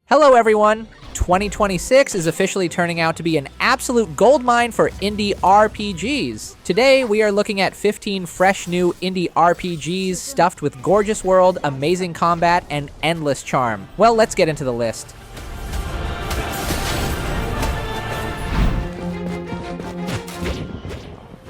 Hello everyone! 2026 is officially turning out to be an absolute goldmine for indie RPGs. Today we are looking at 15 fresh new indie RPGs stuffed with gorgeous world, amazing combat, and endless charm. Well, let's get into the list.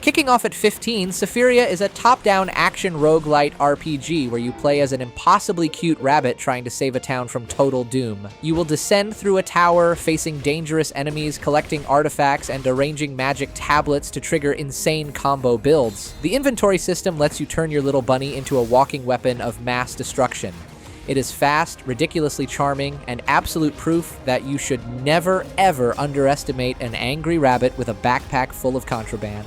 Kicking off at 15, Sephiria is a top-down action roguelite RPG where you play as an impossibly cute rabbit trying to save a town from total doom. You will descend through a tower, facing dangerous enemies, collecting artifacts, and arranging magic tablets to trigger insane combo builds. The inventory system lets you turn your little bunny into a walking weapon of mass destruction. It is fast, ridiculously charming, and absolute proof that you should never ever underestimate an angry rabbit with a backpack full of contraband.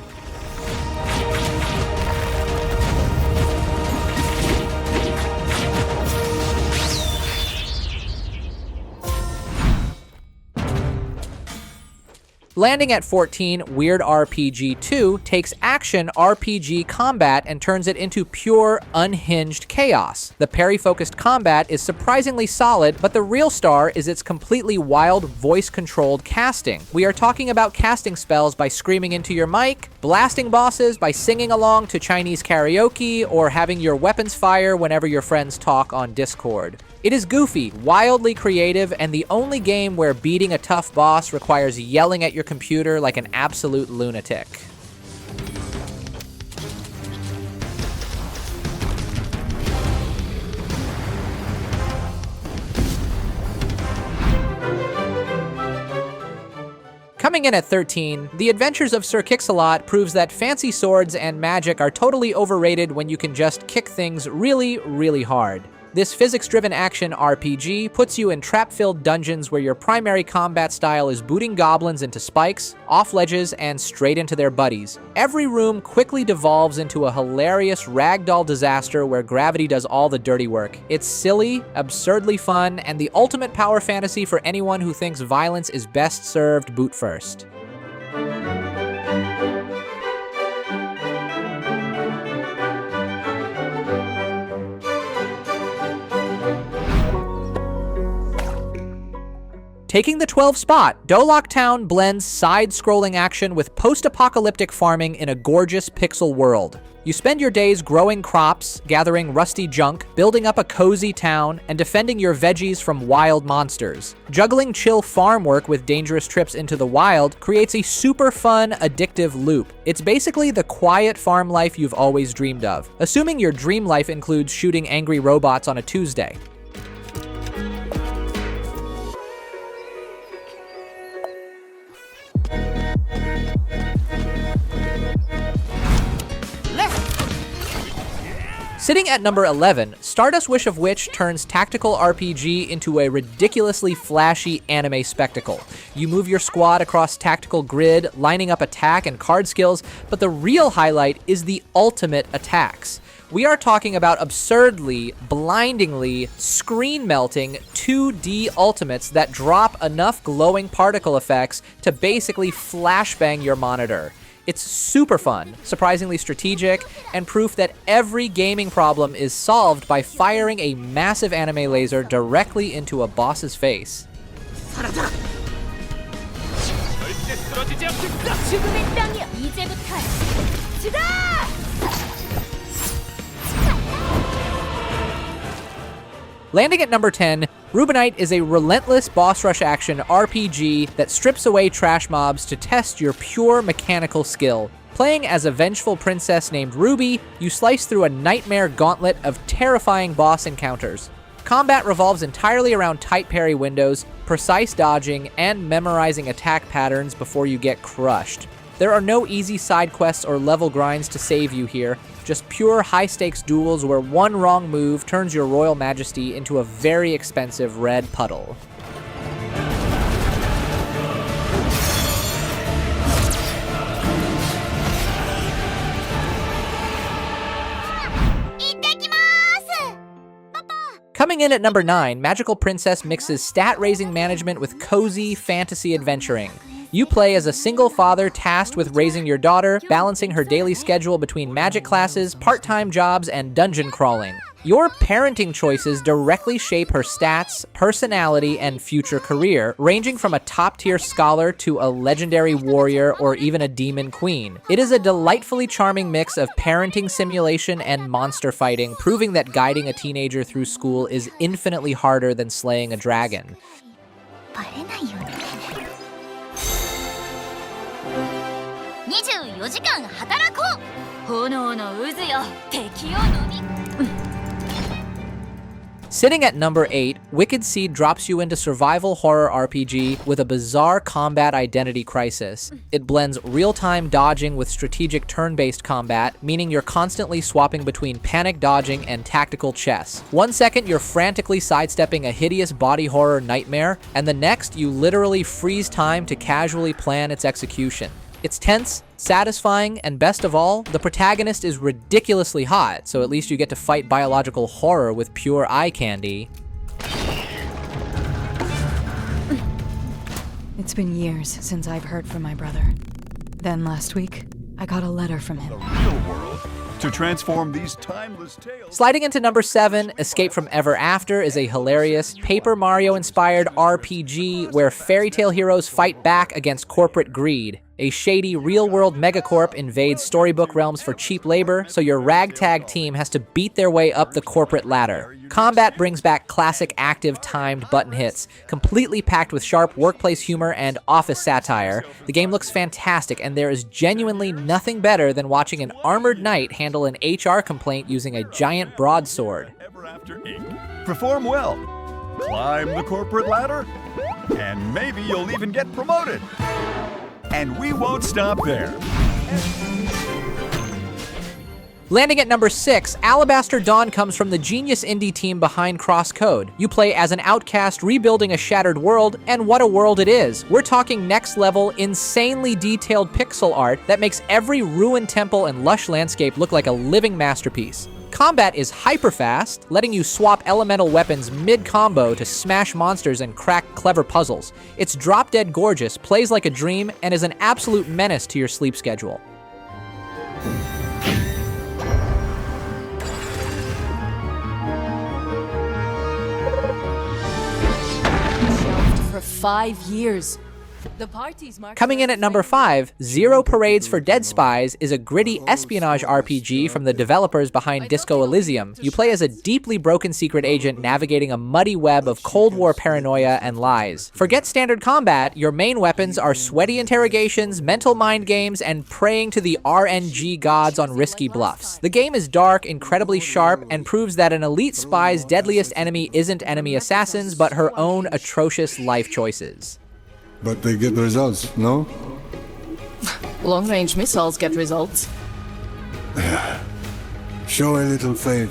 Landing at 14, Weird RPG 2 takes action RPG combat and turns it into pure, unhinged chaos. The parry-focused combat is surprisingly solid, but the real star is its completely wild, voice-controlled casting. We are talking about casting spells by screaming into your mic, blasting bosses by singing along to Chinese karaoke, or having your weapons fire whenever your friends talk on Discord. It is goofy, wildly creative, and the only game where beating a tough boss requires yelling at your computer like an absolute lunatic. Coming in at 13, The Adventures of Sir Kicksalot proves that fancy swords and magic are totally overrated when you can just kick things really, really hard. This physics-driven action RPG puts you in trap-filled dungeons where your primary combat style is booting goblins into spikes, off ledges, and straight into their buddies. Every room quickly devolves into a hilarious ragdoll disaster where gravity does all the dirty work. It's silly, absurdly fun, and the ultimate power fantasy for anyone who thinks violence is best served boot first. Taking the 12th spot, Doloc Town blends side-scrolling action with post-apocalyptic farming in a gorgeous pixel world. You spend your days growing crops, gathering rusty junk, building up a cozy town, and defending your veggies from wild monsters. Juggling chill farm work with dangerous trips into the wild creates a super fun, addictive loop. It's basically the quiet farm life you've always dreamed of, assuming your dream life includes shooting angry robots on a Tuesday. Sitting at number 11, Stardust Wish of Witch turns tactical RPG into a ridiculously flashy anime spectacle. You move your squad across tactical grid, lining up attack and card skills, but the real highlight is the ultimate attacks. We are talking about absurdly, blindingly, screen-melting 2D ultimates that drop enough glowing particle effects to basically flashbang your monitor. It's super fun, surprisingly strategic, and proof that every gaming problem is solved by firing a massive anime laser directly into a boss's face. Landing at number 10, Rubinite is a relentless boss rush action RPG that strips away trash mobs to test your pure mechanical skill. Playing as a vengeful princess named Ruby, you slice through a nightmare gauntlet of terrifying boss encounters. Combat revolves entirely around tight parry windows, precise dodging, and memorizing attack patterns before you get crushed. There are no easy side quests or level grinds to save you here, just pure high-stakes duels where one wrong move turns your royal majesty into a very expensive red puddle. Coming in at number 9, Magical Princess mixes stat-raising management with cozy fantasy adventuring. You play as a single father tasked with raising your daughter, balancing her daily schedule between magic classes, part-time jobs, and dungeon crawling. Your parenting choices directly shape her stats, personality, and future career, ranging from a top-tier scholar to a legendary warrior or even a demon queen. It is a delightfully charming mix of parenting simulation and monster fighting, proving that guiding a teenager through school is infinitely harder than slaying a dragon. 24時間働こう炎の渦よ敵を飲み Sitting at number 8, Wicked Seed drops you into survival horror RPG with a bizarre combat identity crisis. It blends real-time dodging with strategic turn-based combat, meaning you're constantly swapping between panic dodging and tactical chess. 1 second, you're frantically sidestepping a hideous body horror nightmare, and the next, you literally freeze time to casually plan its execution. It's tense, satisfying, and best of all, the protagonist is ridiculously hot, so at least you get to fight biological horror with pure eye candy. It's been years since I've heard from my brother. Then last week, I got a letter from him. The real world to transform these timeless tales. Sliding into number 7, Escape from Ever After is a hilarious Paper Mario-inspired RPG where fairy tale heroes fight back against corporate greed. A shady real-world megacorp invades storybook realms for cheap labor, so your ragtag team has to beat their way up the corporate ladder. Combat brings back classic active timed button hits, completely packed with sharp workplace humor and office satire. The game looks fantastic, and there is genuinely nothing better than watching an armored knight handle an HR complaint using a giant broadsword. Ever After Inc. Perform well, climb the corporate ladder, and maybe you'll even get promoted. And we won't stop there. Landing at number 6, Alabaster Dawn comes from the genius indie team behind Crosscode. You play as an outcast rebuilding a shattered world, and what a world it is. We're talking next level, insanely detailed pixel art that makes every ruined temple and lush landscape look like a living masterpiece. Combat is hyper-fast, letting you swap elemental weapons mid-combo to smash monsters and crack clever puzzles. It's drop-dead gorgeous, plays like a dream, and is an absolute menace to your sleep schedule. For 5 years. The party's Coming in at number 5, Zero Parades for Dead Spies is a gritty espionage RPG from the developers behind Disco Elysium. You play as a deeply broken secret agent navigating a muddy web of Cold War paranoia and lies. Forget standard combat, your main weapons are sweaty interrogations, mental mind games, and praying to the RNG gods on risky bluffs. The game is dark, incredibly sharp, and proves that an elite spy's deadliest enemy isn't enemy assassins, but her own atrocious life choices. But they get results, no? Long-range missiles get results. Show a little faith.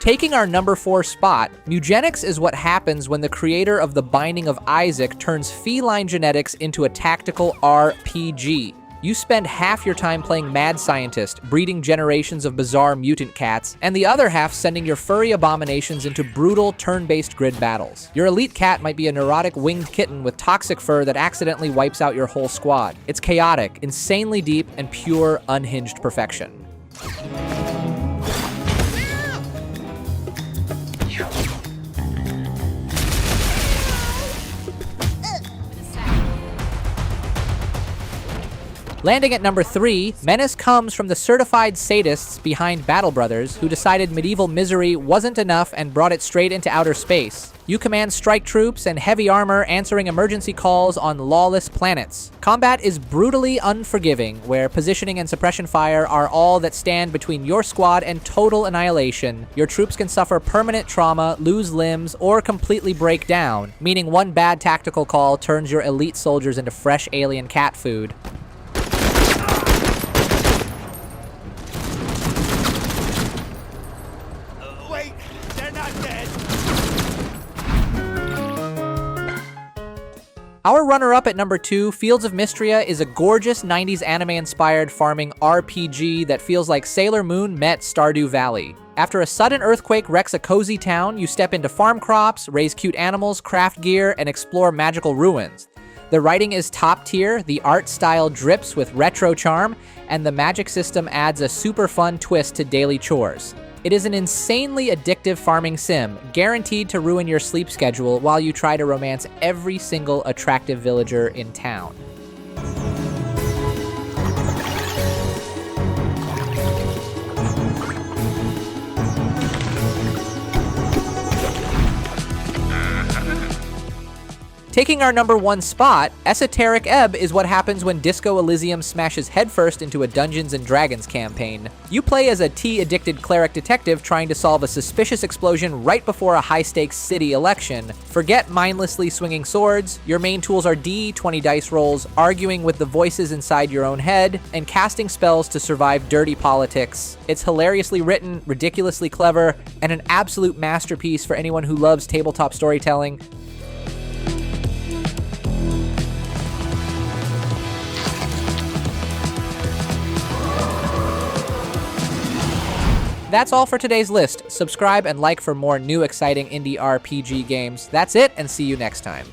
Taking our number 4 spot, Mewgenics is what happens when the creator of The Binding of Isaac turns feline genetics into a tactical RPG. You spend half your time playing mad scientist, breeding generations of bizarre mutant cats, and the other half sending your furry abominations into brutal, turn-based grid battles. Your elite cat might be a neurotic winged kitten with toxic fur that accidentally wipes out your whole squad. It's chaotic, insanely deep, and pure, unhinged perfection. Landing at number 3, Menace comes from the certified sadists behind Battle Brothers, who decided medieval misery wasn't enough and brought it straight into outer space. You command strike troops and heavy armor answering emergency calls on lawless planets. Combat is brutally unforgiving, where positioning and suppression fire are all that stand between your squad and total annihilation. Your troops can suffer permanent trauma, lose limbs, or completely break down, meaning one bad tactical call turns your elite soldiers into fresh alien cat food. Our runner-up at number 2, Fields of Mistria, is a gorgeous 90s anime-inspired farming RPG that feels like Sailor Moon met Stardew Valley. After a sudden earthquake wrecks a cozy town, you step into farm crops, raise cute animals, craft gear, and explore magical ruins. The writing is top tier, the art style drips with retro charm, and the magic system adds a super fun twist to daily chores. It is an insanely addictive farming sim, guaranteed to ruin your sleep schedule while you try to romance every single attractive villager in town. Taking our number 1 spot, Esoteric Ebb is what happens when Disco Elysium smashes headfirst into a Dungeons & Dragons campaign. You play as a tea-addicted cleric detective trying to solve a suspicious explosion right before a high-stakes city election. Forget mindlessly swinging swords. Your main tools are D20 dice rolls, arguing with the voices inside your own head, and casting spells to survive dirty politics. It's hilariously written, ridiculously clever, and an absolute masterpiece for anyone who loves tabletop storytelling. That's all for today's list. Subscribe and like for more new exciting indie RPG games. That's it, and see you next time.